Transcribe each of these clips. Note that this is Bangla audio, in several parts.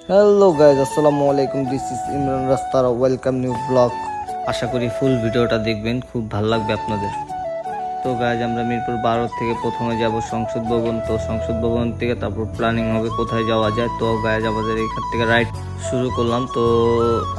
হ্যালো গাইজ, আসসালামু আলাইকুম। দিস ইজ ইমরান রাস্তারা, ওয়েলকাম নিউ ব্লগ। আশা করি ফুল ভিডিওটা দেখবেন, খুব ভালো লাগবে আপনাদের। তো গাইজ, আমরা মিরপুর 12 থেকে প্রথমে যাব সংসদ ভবন। তো সংসদ ভবন থেকে তারপর প্ল্যানিং হবে কোথায় যাওয়া যায়। তো গাইজ, আমাদের এখান থেকে রাইড শুরু করলাম। তো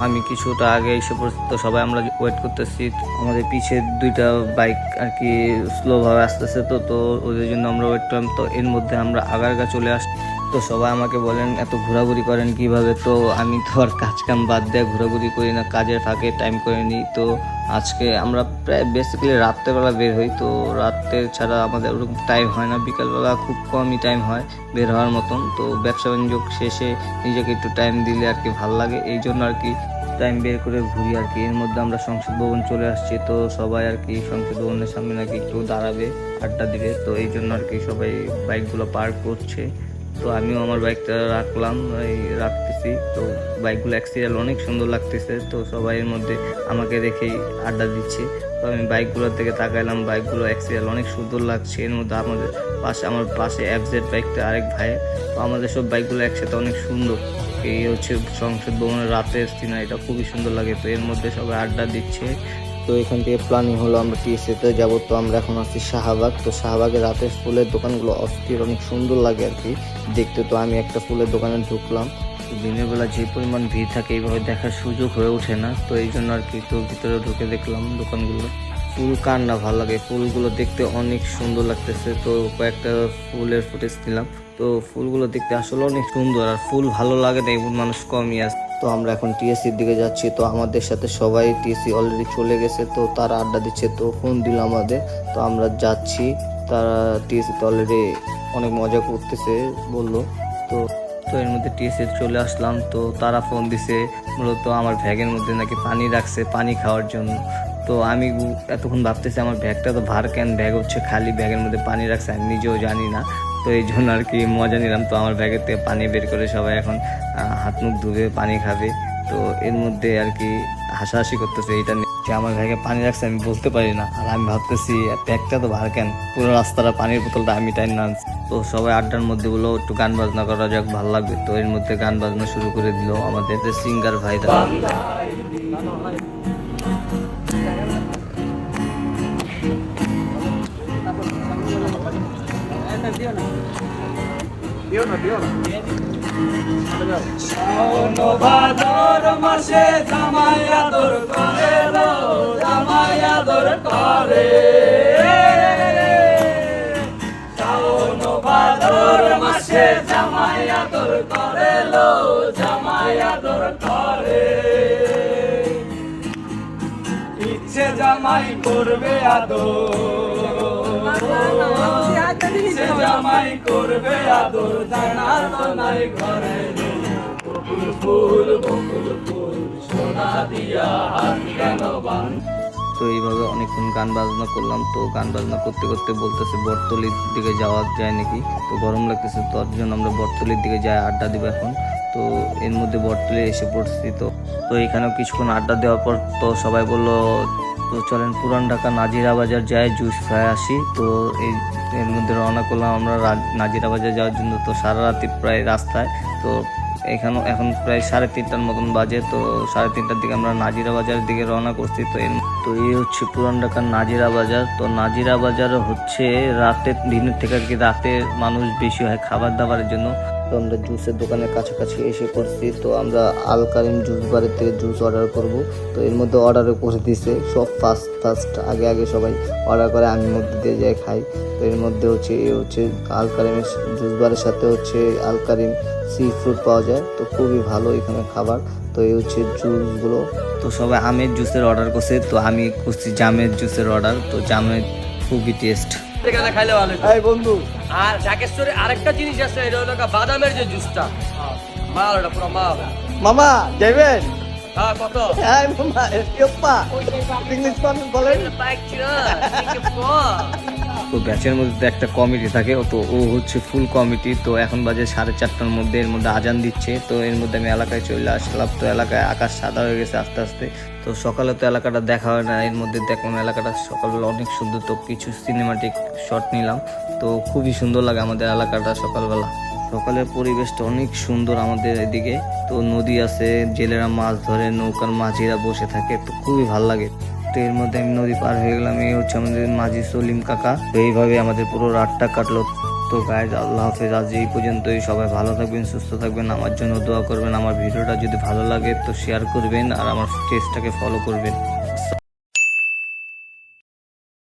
আমি কিছুটা আগে এসে পড়ছি, তো সবাই আমরা ওয়েট করতেছি। আমাদের পিছে দুইটা বাইক আর কি স্লোভাবে আসতেছে, তো ওদের জন্য আমরা ওয়েট করলাম। তো এর মধ্যে আমরা আগারগা চলে আসছি। তো সবাই আমাকে বলেন এত ঘোরাঘুরি করেন কিভাবে। তো আমি তো আর কাজ কাম বাদ দিয়ে ঘোরাঘুরি করি না, কাজের ফাঁকে টাইম করে নিই। তো আজকে আমরা প্রায় বেসিক্যালি রাত্রেবেলা বের হই। তো রাত্রে ছাড়া আমাদের ওরকম টাইম হয় না, বিকালবেলা খুব কমই টাইম হয় বের হওয়ার মতন। তো ব্যবসা বাণিজ্য শেষে নিজেকে একটু টাইম দিলে আর কি ভাল লাগে, এই জন্য আর কি টাইম বের করে ঘুরি আর কি। এর মধ্যে আমরা সংসদ ভবন চলে আসছি। তো সবাই আর কি সংসদ ভবনের সামনে নাকি একটু দাঁড়াবে, আড্ডা দিবে। তো এই জন্য আর কি সবাই বাইকগুলো পার্ক করছে। তো আমিও আমার বাইকটা রাখলাম, এই রাখতেছি। তো বাইকগুলো অ্যাক্সিডেন্ট অনেক সুন্দর লাগতেছে। তো সবাই এর মধ্যে আমাকে দেখেই আড্ডা দিচ্ছে। তো আমি বাইকগুলোর দিকে তাকাইলাম, বাইকগুলো অ্যাক্সিডেন্ট অনেক সুন্দর লাগছে। এর মধ্যে আমার পাশে এফজেড বাইকটা আরেক ভাই। তো আমাদের সব বাইকগুলো একসাথে অনেক সুন্দর। এই হচ্ছে সংসদ ভবনের রাতের সিনারিটা, খুবই সুন্দর লাগে। তো এর মধ্যে সবাই আড্ডা দিচ্ছে। তো এখান থেকে প্ল্যানিং হলো আমরা টিএসসিতে যাব। তো আমরা এখন আছি শাহবাগ। তো শাহবাগে রাতের ফুলের দোকানগুলো অস্থির, অনেক সুন্দর লাগে আর কি দেখতে। তো আমি একটা ফুলের দোকানে ঢুকলাম। দিনের বেলা যে পরিমাণ ভিড় থাকে এইভাবে দেখার সুযোগ হয়ে ওঠে না। তো এই জন্য আর কি তো ভিতরে ঢুকে দেখলাম দোকানগুলো। ফুল কার না ভালো লাগে, ফুলগুলো দেখতে অনেক সুন্দর লাগতেছে। তো কয়েকটা ফুলের ফুটেজ নিলাম। তো ফুলগুলো দেখতে আসলে অনেক সুন্দর, আর ফুল ভালো লাগে না এমন মানুষ কমই আছে। তো আমরা এখন টিএসসির দিকে যাচ্ছি। তো আমাদের সাথে সবাই টিএসসি অলরেডি চলে গেছে, তো তারা আড্ডা দিচ্ছে। তো ফোন দিল আমাদের, তো আমরা যাচ্ছি। তারা টিএসসিতে অলরেডি অনেক মজা করতেছে বললো। তো তো এর মধ্যে টিএসসি চলে আসলাম। তো তারা ফোন দিছে, মূলত আমার ব্যাগের মধ্যে নাকি পানি রাখছে পানি খাওয়ার জন্য। তো আমি এতক্ষণ ভাবতেছি আমার ব্যাগটা তো ভার কেন, ব্যাগ হচ্ছে খালি, ব্যাগের মধ্যে পানি রাখছে আমি নিজেও জানি না। তো এই জন্য আর কি মজা নিলাম। তো আমার ব্যাগের থেকে পানি বের করে সবাই এখন হাত মুখ ধুবে, পানি খাবে। তো এর মধ্যে আর কি হাসাহাসি করতেছে এটা নিয়ে যে আমার ব্যাগে পানি রাখছে আমি বলতে পারি না। আর আমি ভাবতেছি ব্যাগটা তো ভার কেন, পুরো রাস্তাটা পানির বোতলটা আমি টাইম না। তো সবাই আড্ডার মধ্যে বললো একটু গান বাজনা করা যাক, ভালো লাগবে। তো এর মধ্যে গান বাজনা শুরু করে দিল আমাদের সিঙ্গার ভাইরা। শাওন ভাদর মাসে জামাই আদর করে লো, জামাই আদর করে। শাওন ভাদর মাসে জামাই আদর করে লো, জামাই আদর করে। ইচ্ছে জামাই করবে আদর, ইচ্ছে জামাই করবে আদর, জানা তো নাই ঘরে। বকুল ফুল বকুল ফুল সোনা দিয়া হাত কেন বান। তো এইভাবে অনেকক্ষণ গান বাজনা করলাম। তো গান বাজনা করতে করতে বলতেছে বটতলির দিকে যাওয়া যায় নাকি। তো গরম লাগতেছে, তার জন্য আমরা বটতলির দিকে যাই আড্ডা দিব এখন। তো এর মধ্যে বটতলি এসে পড়ছি। তো তো এখানেও কিছুক্ষণ আড্ডা দেওয়ার পর তো সবাই বললো তো চলেন পুরান ঢাকা নাজিরা বাজার যাই, জুস খায় আসি। তো এর মধ্যে রওনা করলাম আমরা নাজিরা বাজার যাওয়ার জন্য। তো সারা রাতি প্রায় রাস্তায়। তো এখন প্রায় 3:30টার মতন বাজে। তো 3:30টার দিকে আমরা নাজিরা বাজারের দিকে রওনা করছি। তো এই হচ্ছে পুরান ঢাকার নাজিরা বাজার। তো নাজিরা বাজার হচ্ছে দিনের থেকে আর কি রাতে মানুষ বেশি হয় খাবার দাবারের জন্য। তো আমরা জুসের দোকানের কাছাকাছি এসে পড়ছি। তো আমরা আল কারিম জুস বারের থেকে জুস অর্ডার করব। তো এর মধ্যে অর্ডারও করে দিছে সব ফার্স্ট আগে সবাই অর্ডার করে, আমি মধ্যে দিয়ে যাই খাই। তো এর মধ্যে হচ্ছে আল কারিমের জুস বারের সাথে হচ্ছে আল কারিম সি ফুড পাওয়া যায়। তো খুবই ভালো এখানে খাবার। তো এই হচ্ছে জুসগুলো। তো সবাই আমের জুসের অর্ডার করছে, তো আমি করছি জামের জুসের অর্ডার। তো জামের খুবই টেস্ট এখানে খাইলে ভালো। এই বন্ধু, আর ঢাকেশ্বরে আরেকটা জিনিস আছে, এটা হলো বাদামের যে জুসটা, মাল ওটা পুরো মাল। মামা যাইবেন? হ্যাঁ কত? হ্যাঁ মামা, এসপিওপা ইংলিশ বলেন। তো ব্যাচের মধ্যে একটা কমিটি থাকে, তো ও হচ্ছে ফুল কমিটি। তো এখন বাজে 4:30টার মধ্যে, এর মধ্যে আজান দিচ্ছে। তো এর মধ্যে আমি এলাকায় চলে আসলাম। তো এলাকায় আকাশ সাদা হয়ে গেছে আস্তে আস্তে। তো সকালে তো এলাকাটা দেখা হয় না, এর মধ্যে দেখলাম এলাকাটা সকালবেলা অনেক সুন্দর। তো কিছু সিনেমাটিক শট নিলাম। তো খুবই সুন্দর লাগে আমাদের এলাকাটা সকালবেলা। সকালের পরিবেশটা অনেক সুন্দর আমাদের এদিকে। তো নদী আছে, জেলেরা মাছ ধরে, নৌকার মাঝিরা বসে থাকে, তো খুবই ভালো লাগে। তো এর মধ্যে আমি নদী পার হয়ে গেলাম। এই হচ্ছে আমাদের মাঝি সলিম কাকা। তো এইভাবে আমাদের পুরো রাতটা কাটলো। তো গাইজ, আল্লাহ হাফেজ। আজ এই পর্যন্তই। সবাই ভালো থাকবেন, সুস্থ থাকবেন, আমার জন্য দোয়া করবেন। আমার ভিডিওটা যদি ভালো লাগে তো শেয়ার করবেন আর আমার পেজটাকে ফলো করবেন।